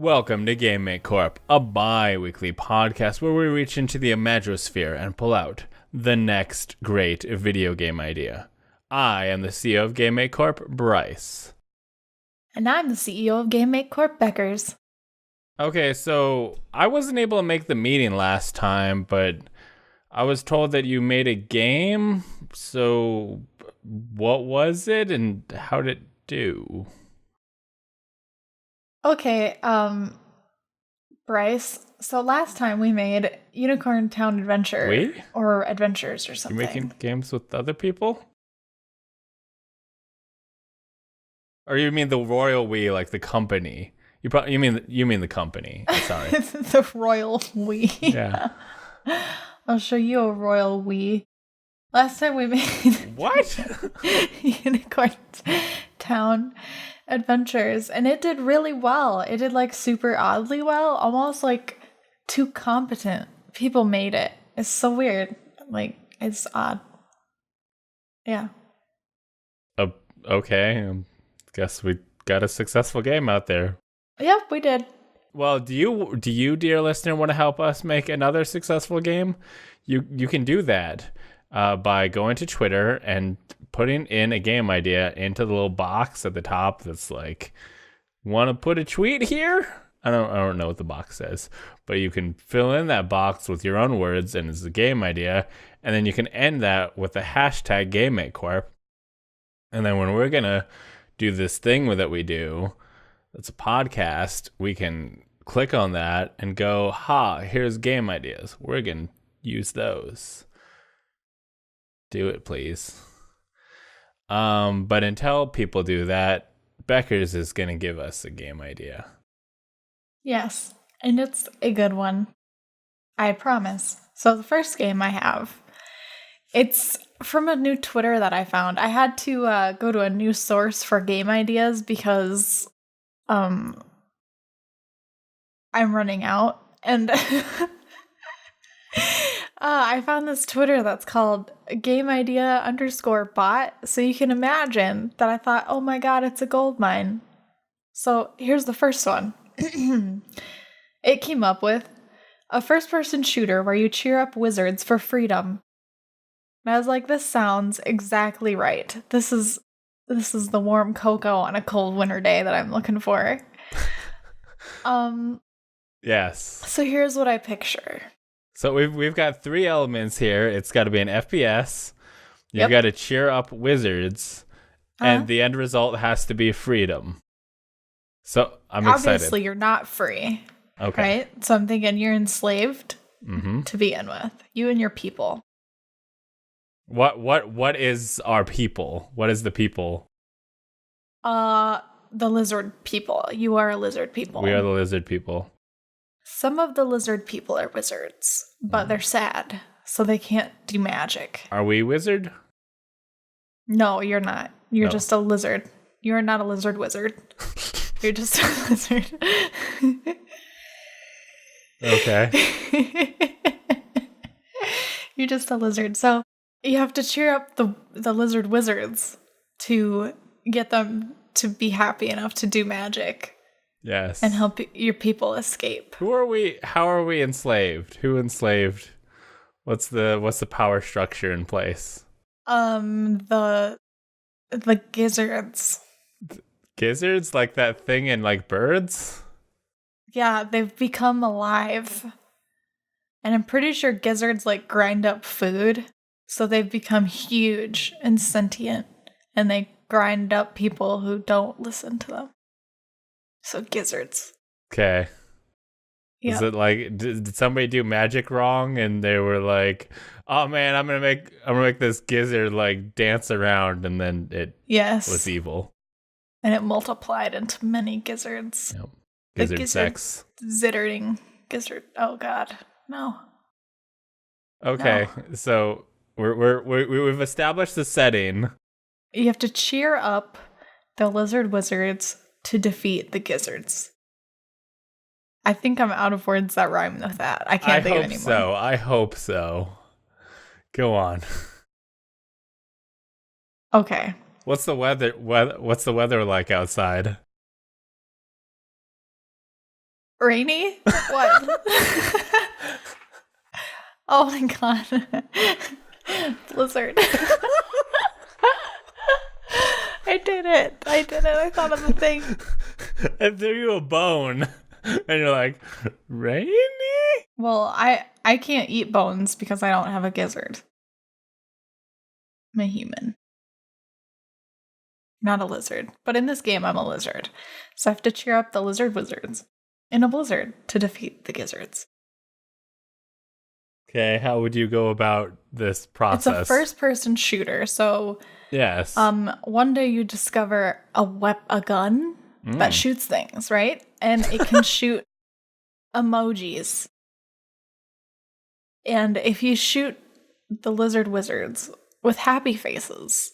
Welcome to Game Corp, a bi-weekly podcast where we reach into the imagosphere and pull out the next great video game idea. I am the CEO of Game Corp, Bryce. And I'm the CEO of Game Corp, Beckers. Okay, so I wasn't able to make the meeting last time, but I was told that you made a game, so what was it and how did it do? Okay, Bryce, so last time we made Unicorn Town Adventure. Or Adventures or something. You're making games with other people? Or you mean the royal we, like the company? You mean the company. Sorry. The royal we. Yeah. I'll show you a royal we. Last time we made what? Unicorn Town Adventures, and it did really well. It did like super oddly well, almost like too competent people made it. It's so weird. Like, it's odd. Yeah. Okay. Guess we got a successful game out there. Yep, we did. Well, do you, dear listener, want to help us make another successful game? You can do that by going to Twitter and putting in a game idea into the little box at the top that's like, want to put a tweet here? I don't know what the box says, but you can fill in that box with your own words and it's a game idea, and then you can end that with the hashtag GameMateCorp. And then when we're gonna do this thing that we do, that's a podcast, we can click on that and go, here's game ideas. We're gonna use those. Do it, please. But until people do that, Beckers is going to give us a game idea. Yes, and it's a good one. I promise. So the first game I have, it's from a new Twitter that I found. I had to go to a new source for game ideas because I'm running out. And I found this Twitter that's called GameIdea_bot. So you can imagine that I thought, oh my god, it's a gold mine. So here's the first one. It came up with a first-person shooter where you cheer up wizards for freedom. And I was like, this sounds exactly right. This is the warm cocoa on a cold winter day that I'm looking for. Yes. So here's what I picture. So we've got three elements here. It's got to be an FPS. You've got to cheer up wizards, and the end result has to be freedom. So I'm excited. Obviously, you're not free. Okay. Right? So I'm thinking you're enslaved to begin with. You and your people. What is our people? What is the people? The lizard people. You are a lizard people. We are the lizard people. Some of the lizard people are wizards, but they're sad, so they can't do magic. Are we wizard? No, you're not. You're just a lizard. You're not a lizard wizard. You're just a lizard. Okay. You're just a lizard. So you have to cheer up the lizard wizards to get them to be happy enough to do magic. Yes. And help your people escape. Who are we? How are we enslaved? Who enslaved? What's the power structure in place? The gizzards. Gizzards? Like that thing in like birds? Yeah, they've become alive. And I'm pretty sure gizzards like grind up food. So they've become huge and sentient. And they grind up people who don't listen to them. So gizzards. Okay. Yep. Is it like did somebody do magic wrong and they were like, oh man, I'm gonna make this gizzard like dance around, and then it was evil. And it multiplied into many gizzards. Yep. Gizzard sex. Zittering gizzard. Oh god. No. Okay. No. So we've established the setting. You have to cheer up the lizard wizards to defeat the gizzards. I think I'm out of words that rhyme with that. I can't think of anymore. I hope so. Go on. Okay. What's the weather like outside? Rainy? What? Oh my god. Blizzard. I did it. I thought of the thing. I threw you a bone. And you're like, rainy? Well, I can't eat bones because I don't have a gizzard. I'm a human. Not a lizard. But in this game, I'm a lizard. So I have to cheer up the lizard wizards in a blizzard to defeat the gizzards. Okay, how would you go about this process? It's a first-person shooter, so yes. One day you discover a gun that shoots things, right? And it can shoot emojis. And if you shoot the lizard wizards with happy faces,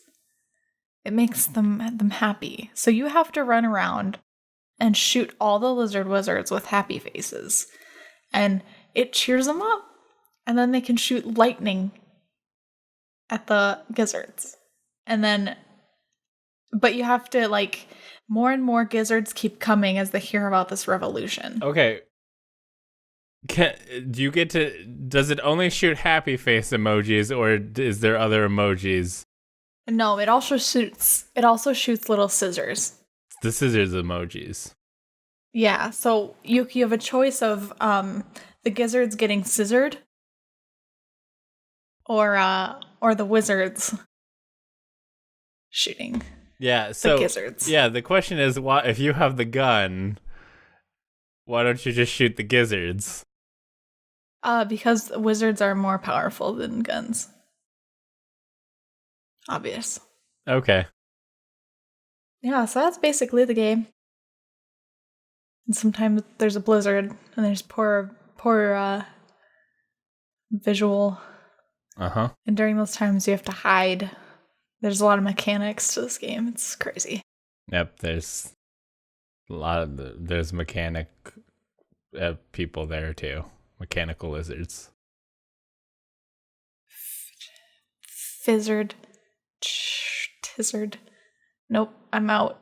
it makes them happy. So you have to run around and shoot all the lizard wizards with happy faces. And it cheers them up. And then they can shoot lightning at the gizzards. And then, but you have to, like, more and more gizzards keep coming as they hear about this revolution. Okay. Does it only shoot happy face emojis, or is there other emojis? No, it also shoots little scissors. The scissors emojis. Yeah, so you have a choice of the gizzards getting scissored or the wizards shooting. Yeah, so the gizzards. Yeah, the question is, why, if you have the gun, why don't you just shoot the gizzards? Because wizards are more powerful than guns. Obvious. Okay. Yeah, so that's basically the game. And sometimes there's a blizzard, and there's poor visual. Uh-huh. And during those times, you have to hide. There's a lot of mechanics to this game. It's crazy. Yep, there's a lot of there's mechanic people there too. Mechanical lizards. Fizzard. Tizzard. Nope, I'm out.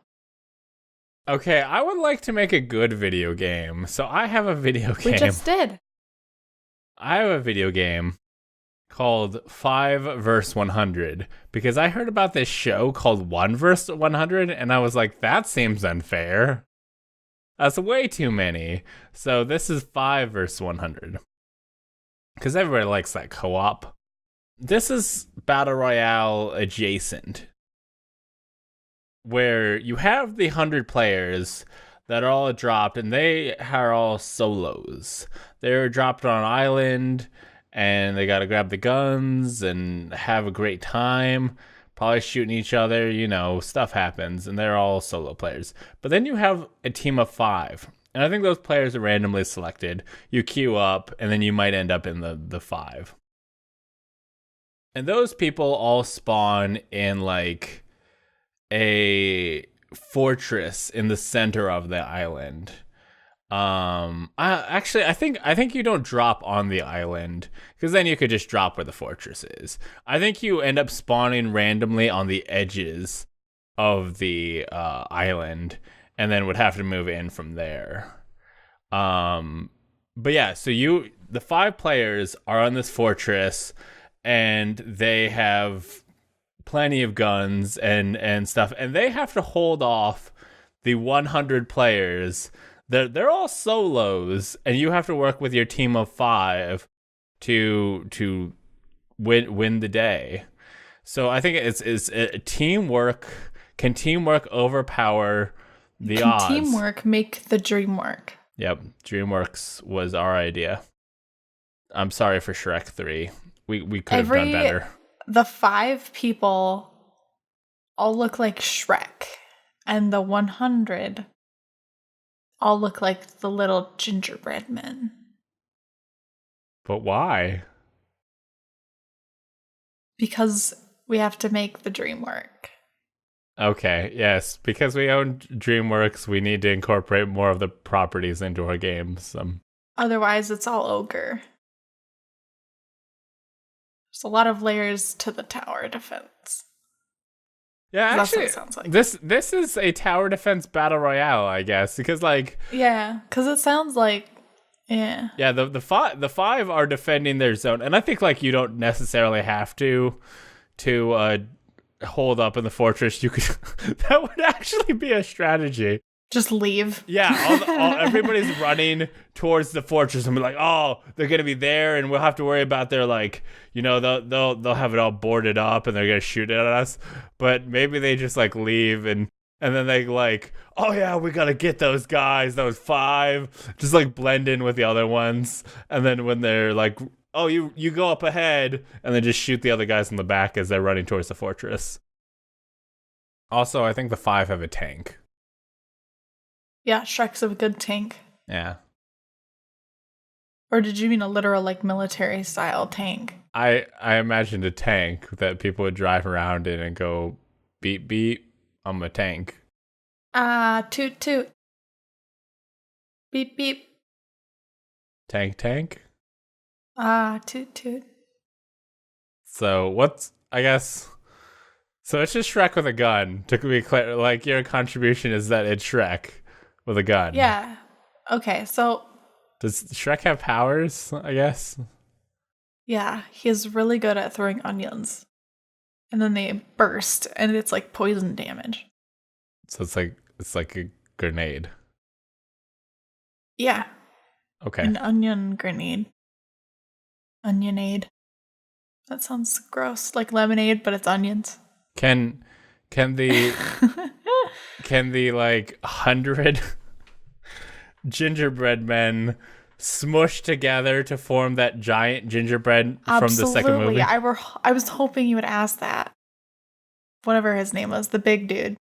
Okay, I would like to make a good video game. So I have a video game. We just did. I have a video game called 5 vs 100 because I heard about this show called 1 vs 100 and I was like, that seems unfair. That's way too many. So this is 5 vs 100 because everybody likes that co-op. This is Battle Royale adjacent, where you have the 100 players that are all dropped, and they are all solos. They're dropped on an island, and they gotta grab the guns and have a great time, probably shooting each other, you know, stuff happens, and they're all solo players. But then you have a team of 5, and I think those players are randomly selected. You queue up, and then you might end up in the 5. And those people all spawn in, like, a fortress in the center of the island. I think you don't drop on the island, because then you could just drop where the fortress is. I think you end up spawning randomly on the edges of the island, and then would have to move in from there. But yeah, so the 5 players are on this fortress, and they have plenty of guns and stuff, and they have to hold off the 100 players. They're all solos, and you have to work with your team of 5 to win the day. So I think it's teamwork. Can teamwork overpower the odds? Can teamwork make the dream work? Yep, DreamWorks was our idea. I'm sorry for Shrek 3. We could have done better. The 5 people all look like Shrek, and the 100 all look like the little gingerbread men. But why? Because we have to make the dream work. Okay, yes. Because we own DreamWorks, we need to incorporate more of the properties into our games. Otherwise, it's all ogre. There's a lot of layers to the tower defense. Yeah, That's what actually, it sounds like. this is a tower defense battle royale, I guess, because like Yeah, because it sounds like yeah, the five are defending their zone, and I think like you don't necessarily have to hold up in the fortress. You could that would actually be a strategy. just leave. Yeah, everybody's running towards the fortress and be like, oh, they're gonna be there, and we'll have to worry about their like, they'll have it all boarded up and they're gonna shoot it at us. But maybe they just like leave and then they like, oh yeah, we gotta get those guys, those five, just like blend in with the other ones, and then when they're like, oh, you go up ahead, and then just shoot the other guys in the back as they're running towards the fortress. Also, I think the five have a tank. Yeah, Shrek's a good tank. Yeah. Or did you mean a literal like military style tank? I imagined a tank that people would drive around in and go beep beep. I'm a tank. Toot toot. Beep beep. Tank. Toot toot. So so it's just Shrek with a gun. To be clear, like your contribution is that it's Shrek with a gun. Yeah. Okay, so Does Shrek have powers, I guess? yeah, he's really good at throwing onions. And then they burst and it's like poison damage. So it's like a grenade. Yeah. Okay. An onion grenade. Onionade. That sounds gross. Like lemonade, but it's onions. Can the like 100 gingerbread men smush together to form that giant gingerbread from the second movie? I was hoping you would ask that. Whatever his name was, the big dude.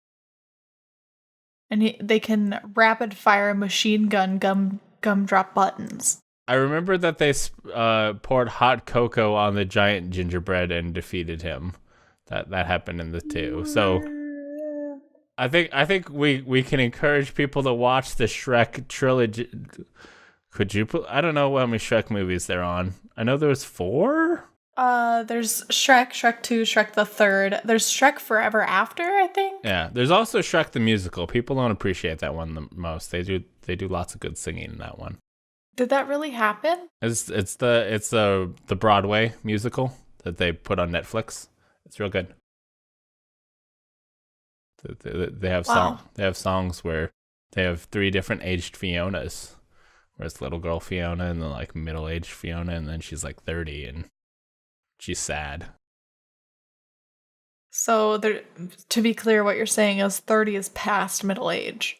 And they can rapid fire machine gun gumdrop buttons. I remember that they poured hot cocoa on the giant gingerbread and defeated him. That happened in the 2. So I think we can encourage people to watch the Shrek trilogy. Could you I don't know how many Shrek movies they're on. I know there was 4. There's Shrek, Shrek 2, Shrek the Third. There's Shrek Forever After, I think. Yeah, there's also Shrek the Musical. People don't appreciate that one the most. They do lots of good singing in that one. Did that really happen? It's the Broadway musical that they put on Netflix. It's real good. They have songs where they have 3 different aged Fionas. Where it's little girl Fiona and then like middle aged Fiona, and then she's like 30 and she's sad. So to be clear, what you're saying is 30 is past middle age.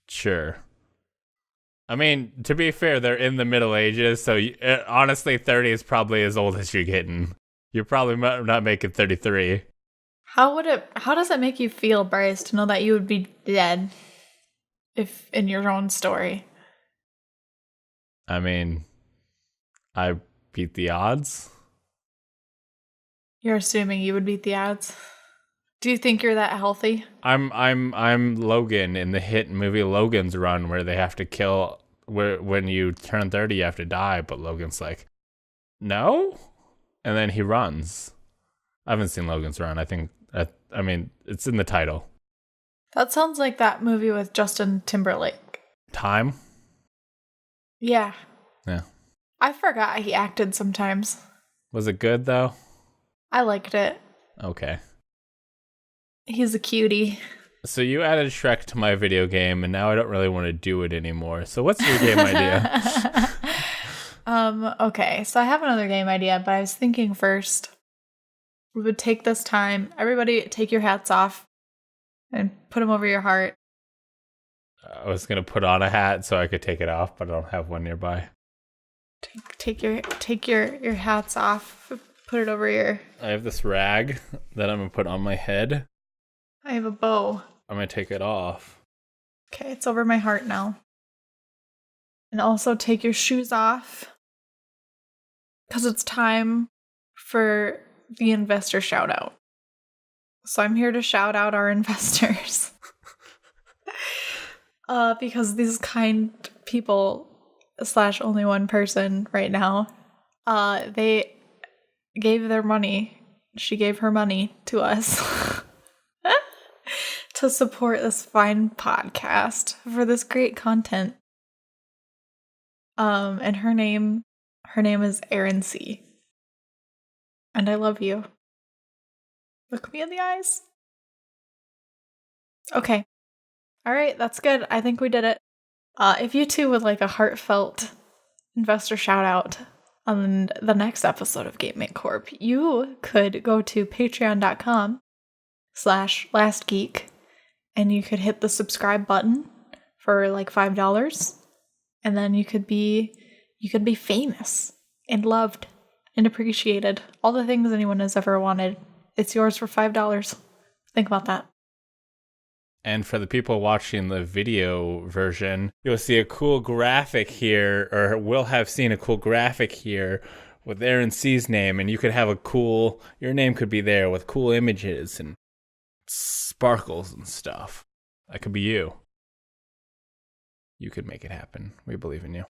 Sure. I mean, to be fair, they're in the Middle Ages, so honestly, 30 is probably as old as you're getting. You're probably not making 33. How does it make you feel, Bryce, to know that you would be dead if in your own story? I mean, I beat the odds. You're assuming you would beat the odds? Do you think you're that healthy? I'm Logan in the hit movie Logan's Run, where they have to kill when you turn 30 you have to die, but Logan's like, no, and then he runs. I haven't seen Logan's Run. I mean it's in the title. That sounds like that movie with Justin Timberlake. Time? Yeah. Yeah. I forgot he acted sometimes. Was it good though? I liked it. Okay. He's a cutie. So you added Shrek to my video game, and now I don't really want to do it anymore. So what's your game idea? Okay, so I have another game idea, but I was thinking first we would take this time. Everybody take your hats off and put them over your heart. I was going to put on a hat so I could take it off, but I don't have one nearby. Take your hats off. Put it over your... I have this rag that I'm going to put on my head. I have a bow. I'm going to take it off. Okay, it's over my heart now. And also take your shoes off. Because it's time for the investor shout out. So I'm here to shout out our investors. Because these kind people / only one person right now, they gave their money she gave her money to us to support this fine podcast for this great content. And her name is Erin C. And I love you. Look me in the eyes. Okay. All right, that's good. I think we did it. If you two would like a heartfelt investor shout out on the next episode of Gaming Corp, you could go to patreon.com/lastgeek and you could hit the subscribe button for like $5. And then you could be famous and loved and appreciated. All the things anyone has ever wanted. It's yours for $5. Think about that. And for the people watching the video version, you'll see a cool graphic here, or will have seen a cool graphic here with Aaron C's name, and you could have your name could be there with cool images and sparkles and stuff. That could be you. You could make it happen. We believe in you.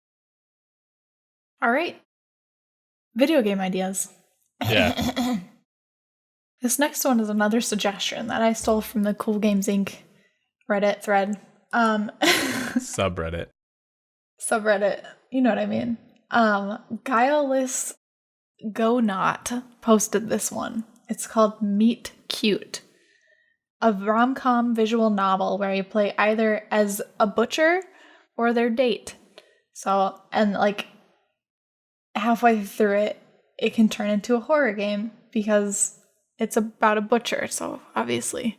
All right. Video game ideas. Yeah. This next one is another suggestion that I stole from the Cool Games Inc. Reddit thread. Subreddit. You know what I mean. Guileless Go Not posted this one. It's called Meet Cute, a rom-com visual novel where you play either as a butcher or their date. So, and like halfway through it can turn into a horror game because it's about a butcher. So obviously,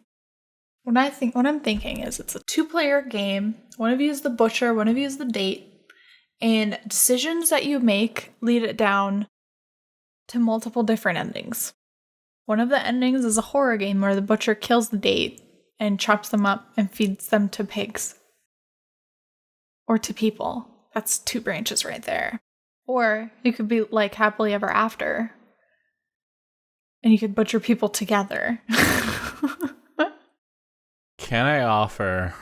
what I'm thinking is it's a 2-player game. One of you is the butcher, one of you is the date, and decisions that you make lead it down to multiple different endings. One of the endings is a horror game where the butcher kills the date and chops them up and feeds them to pigs. Or to people. That's 2 branches right there. Or you could be like happily ever after. And you could butcher people together. Can I offer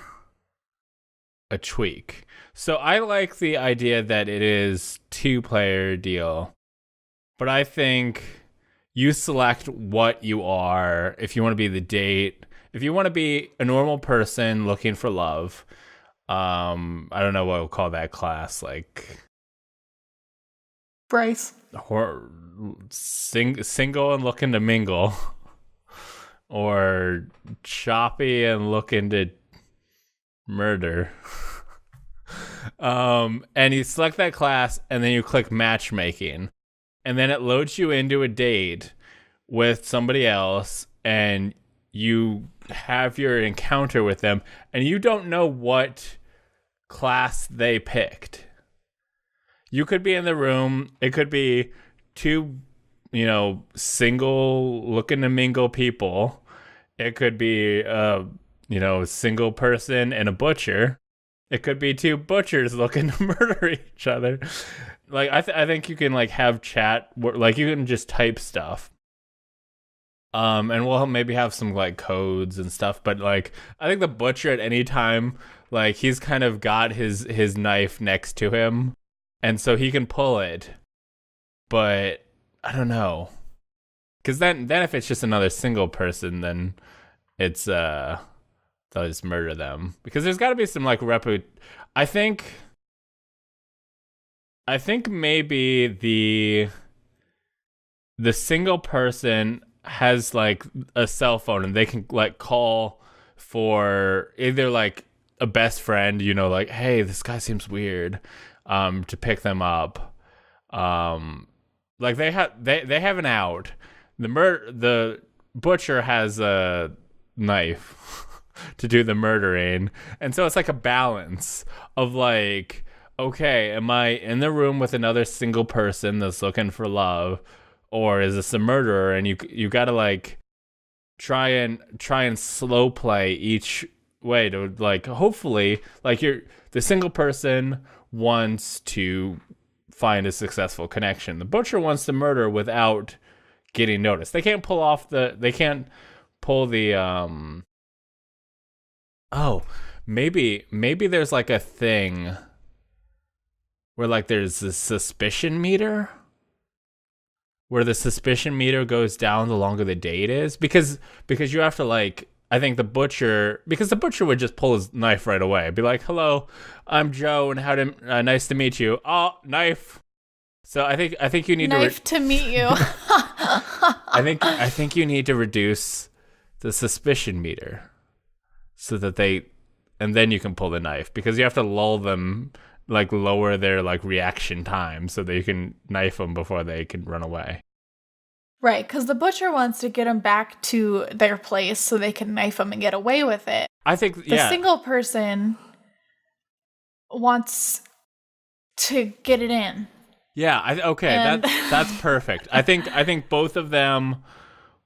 a tweak? So I like the idea that it is 2-player deal. But I think you select what you are. If you want to be the date, if you want to be a normal person looking for love, I don't know what we'll call that class, like Bryce. Single and looking to mingle, or choppy and looking to murder. And you select that class, and then you click matchmaking, and then it loads you into a date with somebody else, and you have your encounter with them, and you don't know what class they picked. You could be in the room. It could be 2, single looking to mingle people. It could be single person and a butcher. It could be 2 butchers looking to murder each other. Like I think you can like have chat like you can just type stuff. And we'll maybe have some like codes and stuff, but like I think the butcher at any time, like he's kind of got his knife next to him, and so he can pull it. But I don't know, because then if it's just another single person, then it's they'll just murder them, because there's got to be some like I think maybe the single person has like a cell phone, and they can like call for either like a best friend, like, hey, this guy seems weird, to pick them up. Like they have an out. The butcher has a knife to do the murdering, and so it's like a balance of like, okay, am I in the room with another single person that's looking for love, or is this a murderer? And you gotta like try and slow play each way to like, hopefully like the single person wants to find a successful connection. The butcher wants to murder without getting noticed. They can't pull the maybe there's like a thing where like there's a suspicion meter where the suspicion meter goes down the longer the date is, because you have to like, I think the butcher would just pull his knife right away, be like, "Hello, I'm Joe, and nice to meet you." Oh, knife. So I think you need to meet you. I think you need to reduce the suspicion meter so that and then you can pull the knife, because you have to lull them, like lower their like reaction time so that you can knife them before they can run away. Right, because the butcher wants to get them back to their place so they can knife them and get away with it. I think the single person wants to get it in. Yeah, that's perfect. I think both of them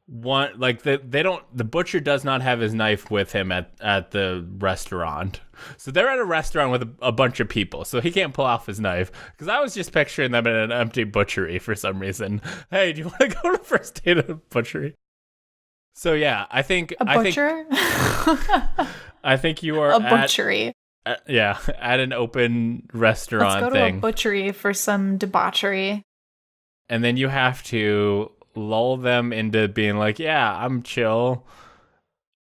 want, like, the butcher does not have his knife with him at the restaurant. So they're at a restaurant with a bunch of people, so he can't pull off his knife, because I was just picturing them in an empty butchery for some reason. Hey, do you want to go to first date at a butchery? So yeah, I think you are a butchery. At an open restaurant. Let's go to a butchery for some debauchery. And then you have to lull them into being like, yeah, I'm chill.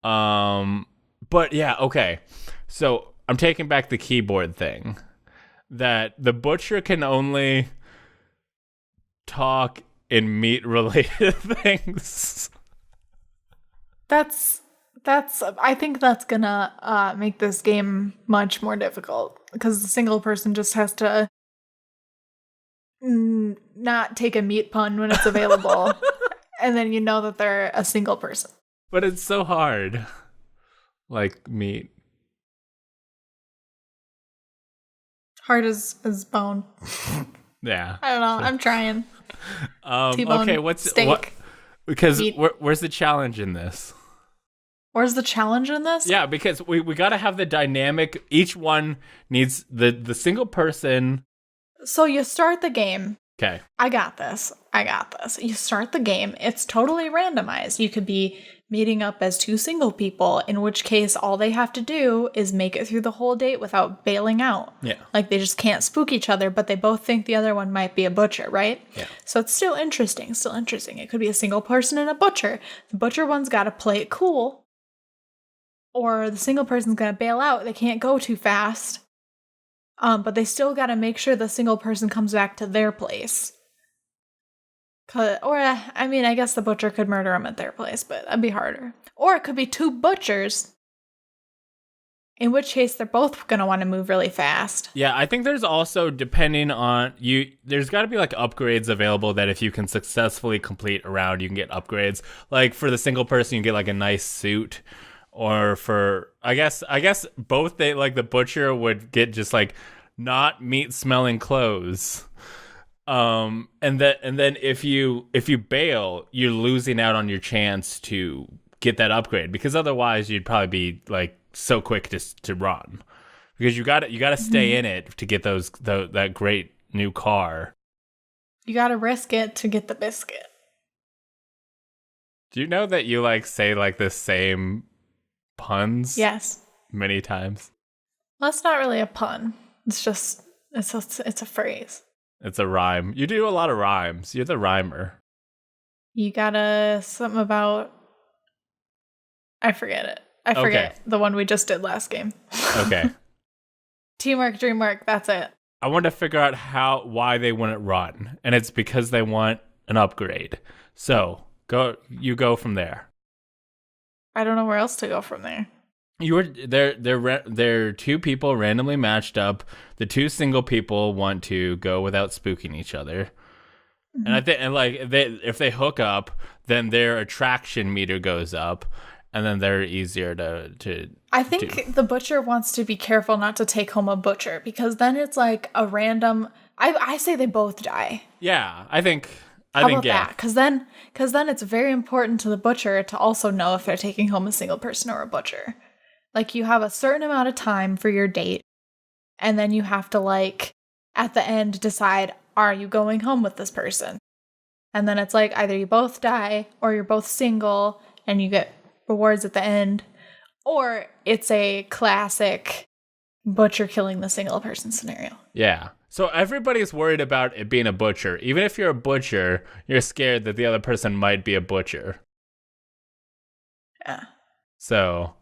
But yeah, okay. So I'm taking back the keyboard thing. That the butcher can only talk in meat-related things. I think that's gonna make this game much more difficult, because the single person just has to not take a meat pun when it's available, and then you know that they're a single person. But it's so hard. Like meat. Hard as bone. Yeah. I don't know. I'm trying. T-bone, okay, steak. Because where's the challenge in this? Where's the challenge in this? Yeah, because we got to have the dynamic. Each one needs the single person. So you start the game. Okay. I got this. You start the game. It's totally randomized. You could be meeting up as two single people, in which case all they have to do is make it through the whole date without bailing out. Yeah. Like, they just can't spook each other, but they both think the other one might be a butcher, right? Yeah. So it's still interesting. It could be a single person and a butcher. The butcher one's got to play it cool, or the single person's going to bail out. They can't go too fast. But they still got to make sure the single person comes back to their place. I guess the butcher could murder him at their place, but that'd be harder. Or it could be two butchers, in which case they're both going to want to move really fast. Yeah, I think there's also, depending on you, there's got to be like upgrades available that if you can successfully complete a round, you can get upgrades. Like for the single person, you get like a nice suit. Or for, I guess both the butcher would get just like not meat smelling clothes. And then if you bail, you're losing out on your chance to get that upgrade, because otherwise you'd probably be like so quick to run, because you got to stay in it to get that great new car. You got to risk it to get the biscuit. Do you know that you like say like the same puns? Yes. Many times. Well, that's not really a pun. It's just it's a phrase. It's a rhyme. You do a lot of rhymes. You're the rhymer. You gotta something about. I forget it. I forget the one we just did last game. Okay. Teamwork, dreamwork. That's it. I want to figure out why they wouldn't run, and it's because they want an upgrade. So you go from there. I don't know where else to go from there. They're two people randomly matched up. The two single people want to go without spooking each other, and I think, if they hook up, then their attraction meter goes up, and then they're easier to. I think the butcher wants to be careful not to take home a butcher, because then it's like a random. I say they both die. Yeah, I think. How about that? Because then it's very important to the butcher to also know if they're taking home a single person or a butcher. Like, you have a certain amount of time for your date, and then you have to, like, at the end decide, are you going home with this person? And then it's like, either you both die, or you're both single, and you get rewards at the end, or it's a classic butcher killing the single person scenario. Yeah. So everybody's worried about it being a butcher. Even if you're a butcher, you're scared that the other person might be a butcher. Yeah. So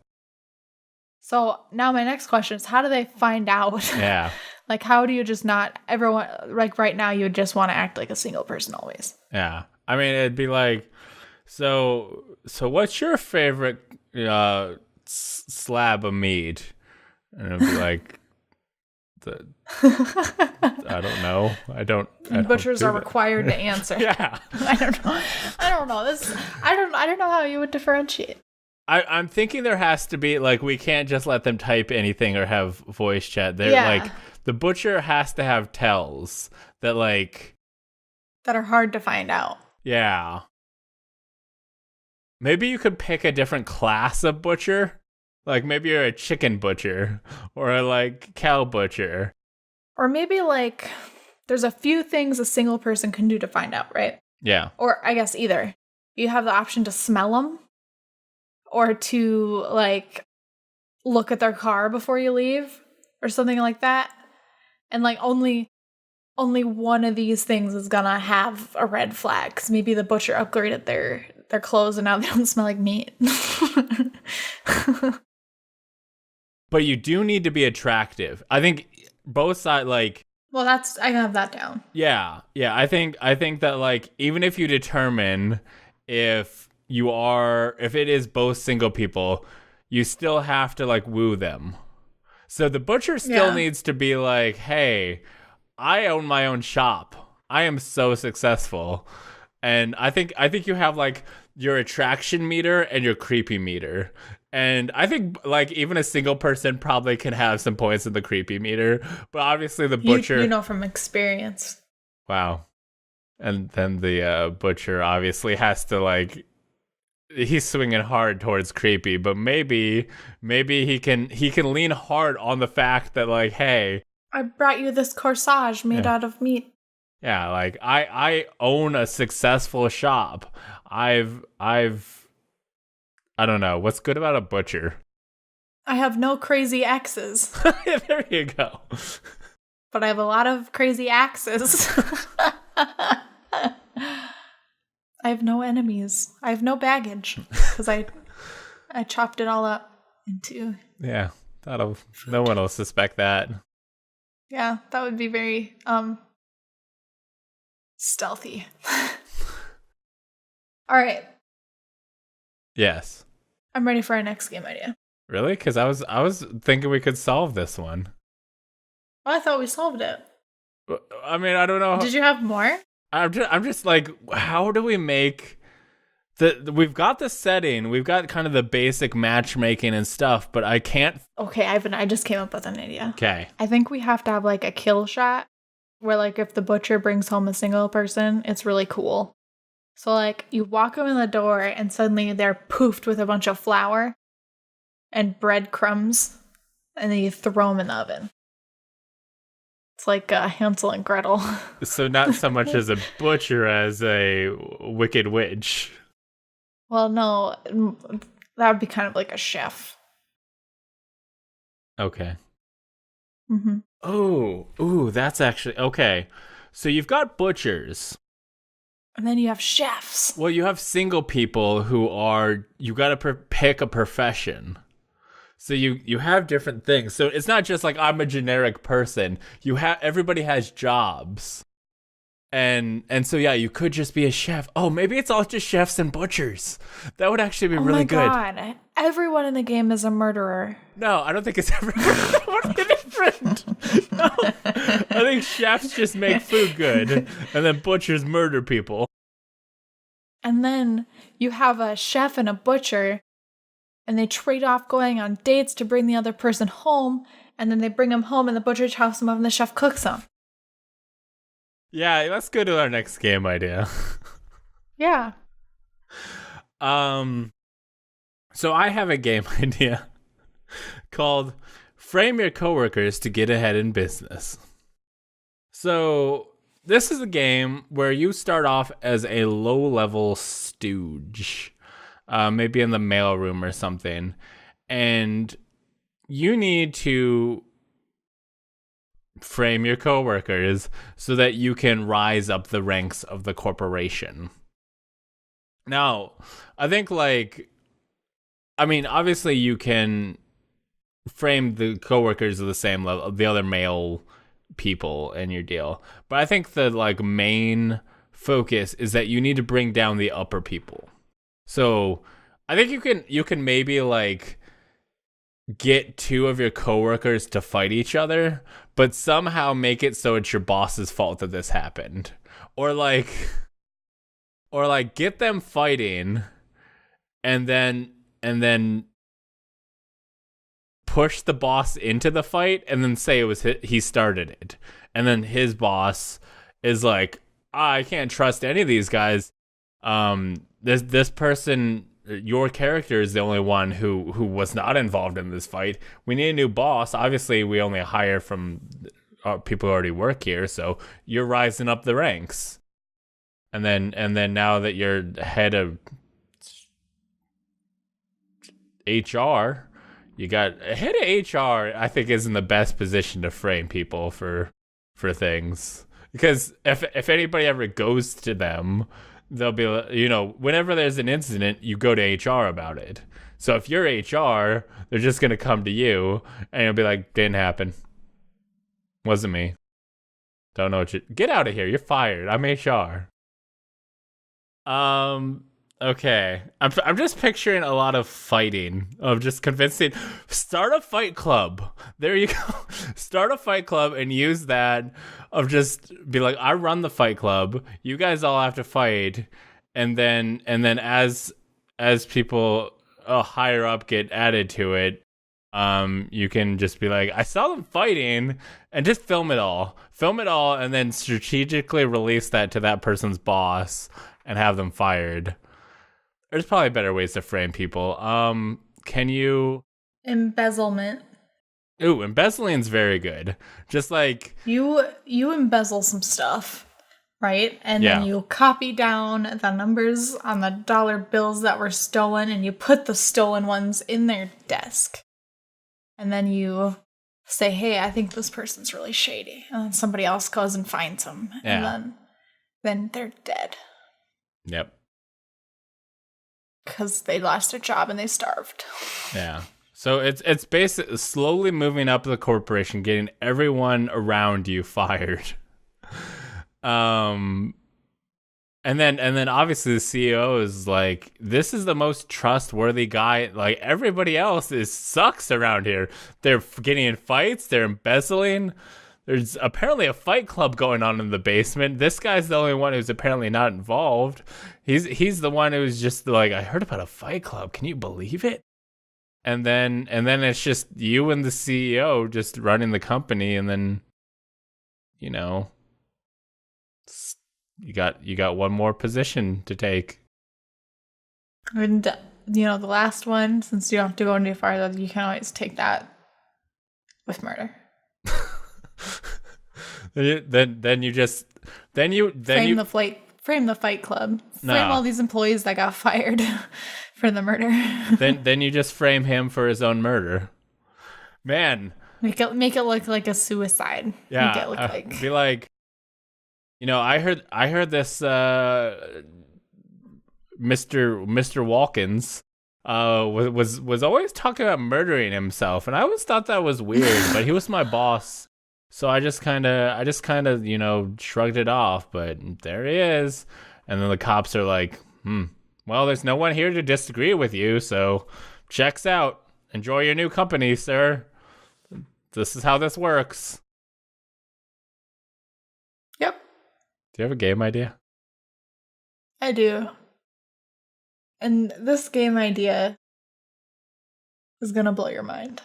now my next question is, how do they find out? Yeah. Like, how do you just not, everyone, like right now, you would just want to act like a single person always. Yeah. I mean, it'd be like, so what's your favorite slab of meat? And it'd be like, I don't know. Butchers are required to answer. Yeah. I don't know. I don't know how you would differentiate. I'm thinking there has to be, like, we can't just let them type anything or have voice chat. They're like, the butcher has to have tells that, like, that are hard to find out. Yeah. Maybe you could pick a different class of butcher. Like, maybe you're a chicken butcher or a, like, cow butcher. Or maybe, like, there's a few things a single person can do to find out, right? Yeah. Or I guess either. You have the option to smell them or to, like, look at their car before you leave or something like that. And, like, only one of these things is gonna have a red flag, because maybe the butcher upgraded their clothes and now they don't smell like meat. But you do need to be attractive. I think both sides, like... Well, I have that down. Yeah. I think that, like, even if you determine if it is both single people, you still have to, like, woo them. So the butcher still needs to be like, hey, I own my own shop. I am so successful. And I think you have, like, your attraction meter and your creepy meter. And I think, like, even a single person probably can have some points in the creepy meter. But obviously the butcher... You know from experience. Wow. And then the butcher obviously has to, like... He's swinging hard towards creepy. But maybe he can lean hard on the fact that, like, hey... I brought you this corsage made out of meat. Yeah, like, I own a successful shop. I don't know. What's good about a butcher? I have no crazy exes. There you go. But I have a lot of crazy axes. I have no enemies. I have no baggage. Because I chopped it all up into... Yeah, no one will suspect that. Yeah, that would be very stealthy. All right. Yes. I'm ready for our next game idea. Really? Because I was thinking we could solve this one. Well, I thought we solved it. I mean, I don't know. Did you have more? I'm just like, how do we make we've got the setting, we've got kind of the basic matchmaking and stuff, but I can't. Okay, I just came up with an idea. Okay. I think we have to have, like, a kill shot where, like, if the butcher brings home a single person, it's really cool. So, like, you walk them in the door and suddenly they're poofed with a bunch of flour and breadcrumbs, and then you throw them in the oven. It's like Hansel and Gretel. So not so much as a butcher as a wicked witch. Well, no, that would be kind of like a chef. Okay. Mm-hmm. Oh, that's actually okay. So you've got butchers. And then you have chefs. Well, you have single people who are, you got to pick a profession. So you have different things. So it's not just like I'm a generic person. Everybody has jobs. And so yeah, you could just be a chef. Oh, maybe it's all just chefs and butchers. That would actually be really good. Oh my god. Everyone in the game is a murderer. No, I don't think it's everyone. That would be different. No. I think chefs just make food good, and then butchers murder people. And then you have a chef and a butcher, and they trade off going on dates to bring the other person home, and then they bring them home, and the butcher chops them up, and the chef cooks them. Yeah, let's go to our next game idea. Yeah. So I have a game idea called Frame Your Coworkers to Get Ahead in Business. So this is a game where you start off as a low-level stooge, maybe in the mailroom or something, and you need to frame your coworkers so that you can rise up the ranks of the corporation. Now, I think obviously you can frame the coworkers of the same level, the other male people in your deal. But I think the main focus is that you need to bring down the upper people. So I think you can maybe get two of your coworkers to fight each other, but somehow make it so it's your boss's fault that this happened. Or get them fighting and then push the boss into the fight and then say it was he started it. And then his boss is like, I can't trust any of these guys. This person, your character, is the only one who was not involved in this fight. We need a new boss. Obviously, we only hire from people who already work here, so you're rising up the ranks. And then now that you're head of HR, you got a head of HR. I think is in the best position to frame people for things, because if anybody ever goes to them, they'll be, whenever there's an incident, you go to HR about it. So if you're HR, they're just gonna come to you and you'll be like, didn't happen, wasn't me, don't know what you, get out of here, you're fired, I'm HR. Okay. I'm just picturing a lot of fighting, of just convincing, start a fight club. There you go. Start a fight club and use that, of just be like, I run the fight club, you guys all have to fight, and then as people higher up get added to it, you can just be like, I saw them fighting, and just film it all, and then strategically release that to that person's boss and have them fired. There's probably better ways to frame people. Can you... Embezzlement. Ooh, embezzling's very good. Just you embezzle some stuff, right? And then you copy down the numbers on the dollar bills that were stolen, and you put the stolen ones in their desk. And then you say, hey, I think this person's really shady. And then somebody else goes and finds them. Yeah. And then they're dead. Yep. Because they lost their job and they starved. Yeah. So it's basically slowly moving up the corporation, getting everyone around you fired. And then obviously the CEO is like, this is the most trustworthy guy. Like, everybody else sucks around here. They're getting in fights. They're embezzling. There's apparently a fight club going on in the basement. This guy's the only one who's apparently not involved. He's the one who's just like, I heard about a fight club. Can you believe it? And then it's just you and the CEO just running the company, and then you got one more position to take. And the last one, since you don't have to go any farther, you can always take that with murder. Then you frame the fight club. Frame all these employees that got fired for the murder. then you just frame him for his own murder. Man, make it look like a suicide. Yeah, make it look like. Be like, I heard this Mr. Walkins was always talking about murdering himself, and I always thought that was weird, but he was my boss. So I just kind of, shrugged it off, but there he is. And then the cops are like, well, there's no one here to disagree with you, so checks out. Enjoy your new company, sir. This is how this works. Yep. Do you have a game idea? I do. And this game idea is going to blow your mind.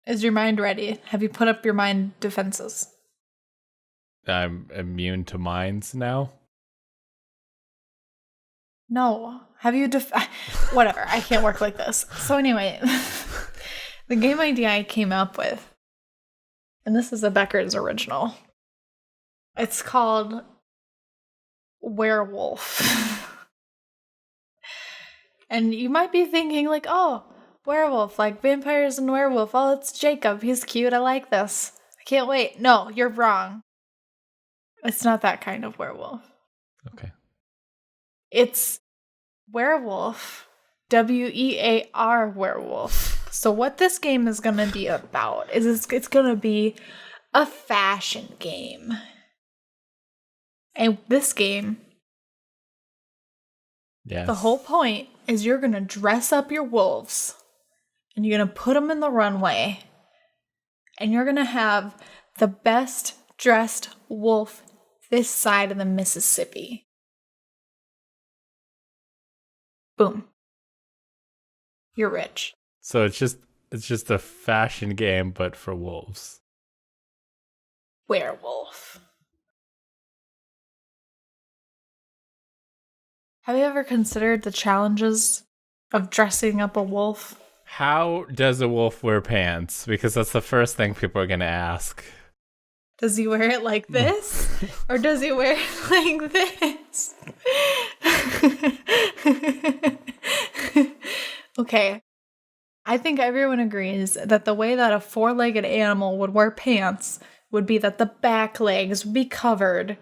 Is your mind ready? Have you put up your mind defenses? I'm immune to minds now? No. Have you whatever, I can't work like this. So anyway, the game idea I came up with, and this is a Beckers original. It's called Wearwolf. And you might be thinking like, oh, werewolf, like vampires and werewolf. Oh, it's Jacob. He's cute. I like this. I can't wait. No, you're wrong. It's not that kind of werewolf. Okay. It's werewolf. WEAR werewolf. So what this game is going to be about is it's going to be a fashion game. And this game, yes, the whole point is you're going to dress up your wolves and you're going to put them in the runway and you're going to have the best dressed wolf this side of the Mississippi. Boom. You're rich. So it's just a fashion game, but for wolves. Wearwolf. Have you ever considered the challenges of dressing up a wolf? How does a wolf wear pants? Because that's the first thing people are going to ask. Does he wear it like this? Or does he wear it like this? Okay. I think everyone agrees that the way that a four-legged animal would wear pants would be that the back legs would be covered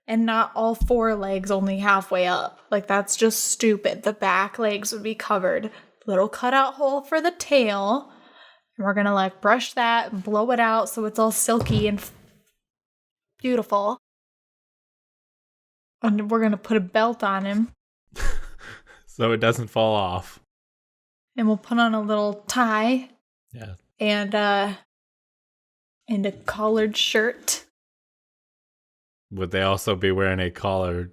and not all four legs only halfway up. Like, that's just stupid. The back legs would be covered. Little cutout hole for the tail. And we're gonna like brush that and blow it out so it's all silky and beautiful. And we're gonna put a belt on him. So it doesn't fall off. And we'll put on a little tie. Yeah. And a collared shirt. Would they also be wearing a collar?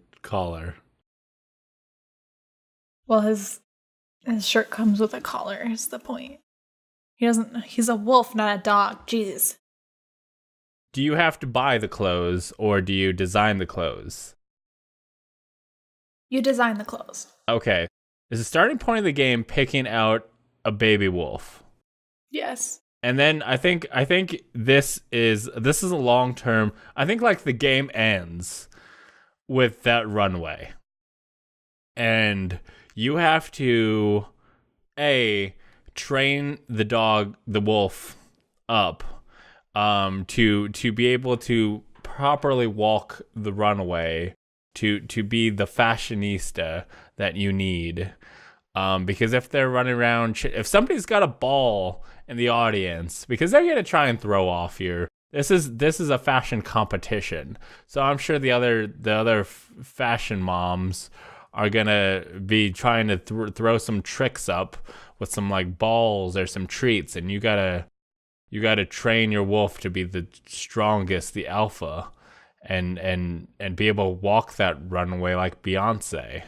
Well, his shirt comes with a collar, is the point. He's a wolf, not a dog. Jeez. Do you have to buy the clothes or do you design the clothes? You design the clothes. Okay. Is the starting point of the game picking out a baby wolf? Yes. And then I think this is a long term. I think like the game ends with that runway. And you have to train the wolf up to be able to properly walk the runway to be the fashionista that you need. Because if they're running around, if somebody's got a ball in the audience, because they're gonna try and throw off your. This is a fashion competition, so I'm sure the other fashion moms are gonna be trying to throw some tricks up with some like balls or some treats, and you gotta train your wolf to be the strongest, the alpha, and be able to walk that runway like Beyonce.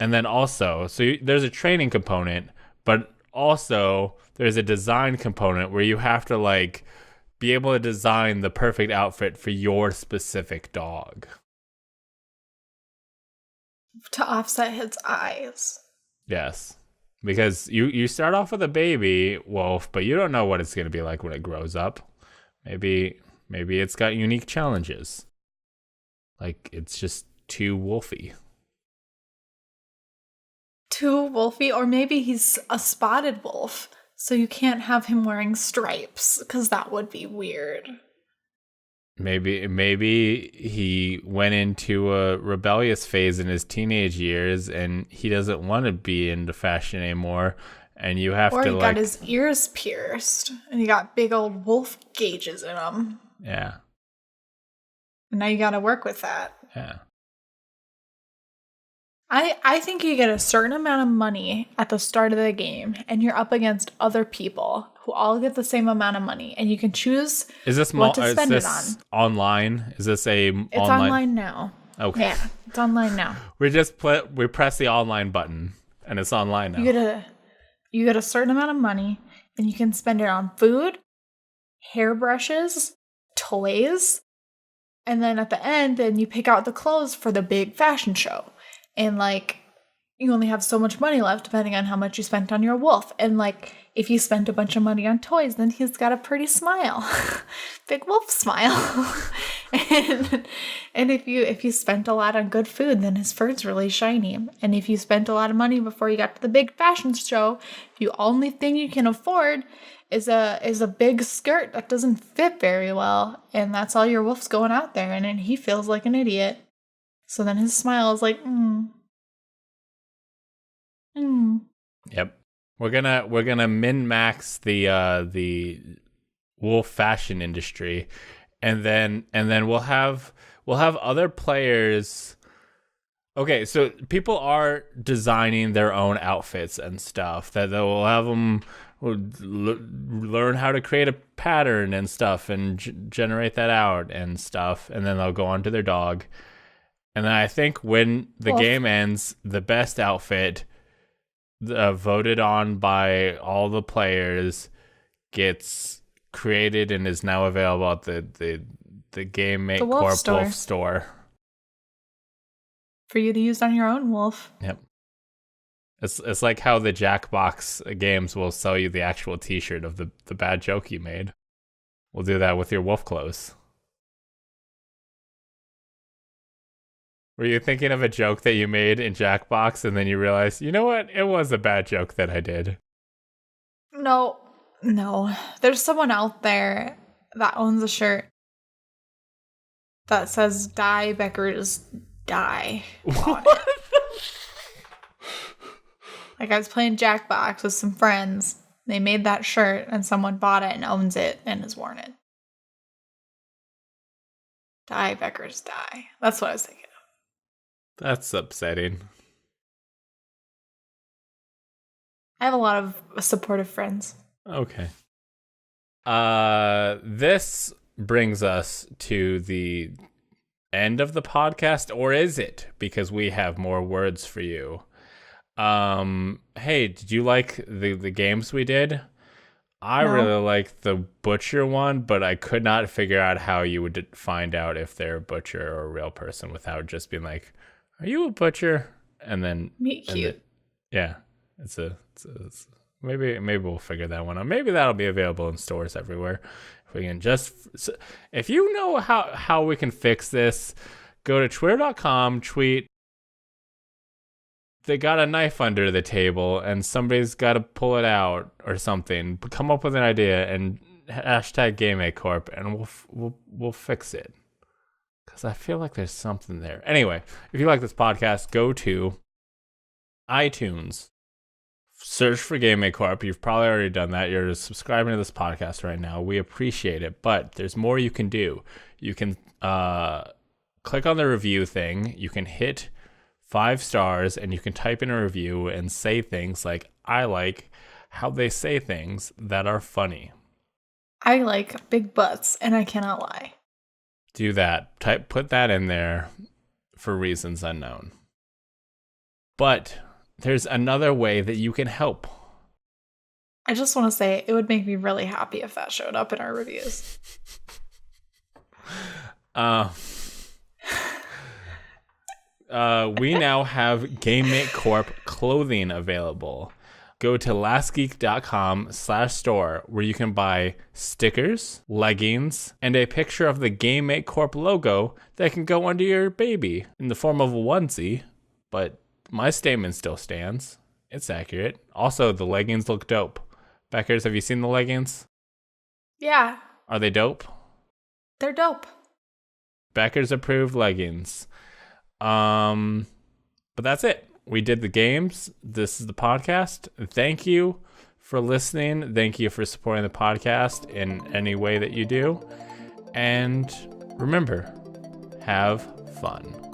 And then also, there's a training component, but also there's a design component where you have to like be able to design the perfect outfit for your specific dog. To offset his eyes. Yes. Because you start off with a baby wolf, but you don't know what it's going to be like when it grows up. Maybe it's got unique challenges. Like it's just too wolfy. Too wolfy, or maybe he's a spotted wolf, so you can't have him wearing stripes, because that would be weird. Maybe he went into a rebellious phase in his teenage years, and he doesn't want to be into fashion anymore, and you have to like... Or he got his ears pierced, and he got big old wolf gauges in them. Yeah. And now you gotta work with that. Yeah. I think you get a certain amount of money at the start of the game, and you're up against other people who all get the same amount of money, and you can choose what to spend it on. Online? Is this It's online now. Okay. Yeah, it's online now. We press the online button, and it's online now. You get a certain amount of money, and you can spend it on food, hairbrushes, toys, and then at the end, then you pick out the clothes for the big fashion show. And like you only have so much money left depending on how much you spent on your wolf. And like, if you spent a bunch of money on toys, then he's got a pretty smile. Big wolf smile. and if you spent a lot on good food, then his fur's really shiny. And if you spent a lot of money before you got to the big fashion show, the only thing you can afford is a big skirt that doesn't fit very well, and that's all your wolf's going out there, and then he feels like an idiot. So then his smile is like, Yep. We're gonna min-max the wolf fashion industry, and then we'll have other players. Okay, so people are designing their own outfits and stuff that they'll have them learn how to create a pattern and stuff and generate that out and stuff, and then they'll go on to their dog. And then I think when the game ends, the best outfit voted on by all the players gets created and is now available at the Game Mate Corp Wolf store for you to use on your own wolf. Yep. It's like how the Jackbox games will sell you the actual t-shirt of the bad joke you made. We'll do that with your wolf clothes. Were you thinking of a joke that you made in Jackbox and then you realized, you know what? It was a bad joke that I did. No. There's someone out there that owns a shirt that says "Die Beckers Die" on it. Like, I was playing Jackbox with some friends. They made that shirt, and someone bought it and owns it and has worn it. Die, Beckers, die. That's what I was thinking of. That's upsetting. I have a lot of supportive friends. Okay. This brings us to the end of the podcast, or is it? Because we have more words for you. Hey, did you like the games we did? I really liked the butcher one, but I could not figure out how you would find out if they're a butcher or a real person without just being like, "Are you a butcher?" And then meet cute. Maybe we'll figure that one out. Maybe that'll be available in stores everywhere. If we can if you know how we can fix this, go to twitter.com, tweet, "They got a knife under the table and somebody's got to pull it out," or something. Come up with an idea and hashtag GameAcorp, and we'll fix it. Because I feel like there's something there. Anyway, if you like this podcast, go to iTunes, search for GameAcorp. You've probably already done that. You're subscribing to this podcast right now. We appreciate it, but there's more you can do. You can click on the review thing. You can hit 5 stars, and you can type in a review and say things like, "I like how they say things that are funny. I like big butts, and I cannot lie." Do that. Put that in there for reasons unknown. But there's another way that you can help. I just want to say it would make me really happy if that showed up in our reviews. We now have GameMate Corp clothing available. Go to lastgeek.com/store where you can buy stickers, leggings, and a picture of the GameMate Corp logo that can go under your baby in the form of a onesie. But my statement still stands. It's accurate. Also, the leggings look dope. Beckers, have you seen the leggings? Yeah. Are they dope? They're dope. Beckers approved leggings. But that's it. We did the games. This is the podcast. Thank you for listening. Thank you for supporting the podcast in any way that you do. And remember, have fun.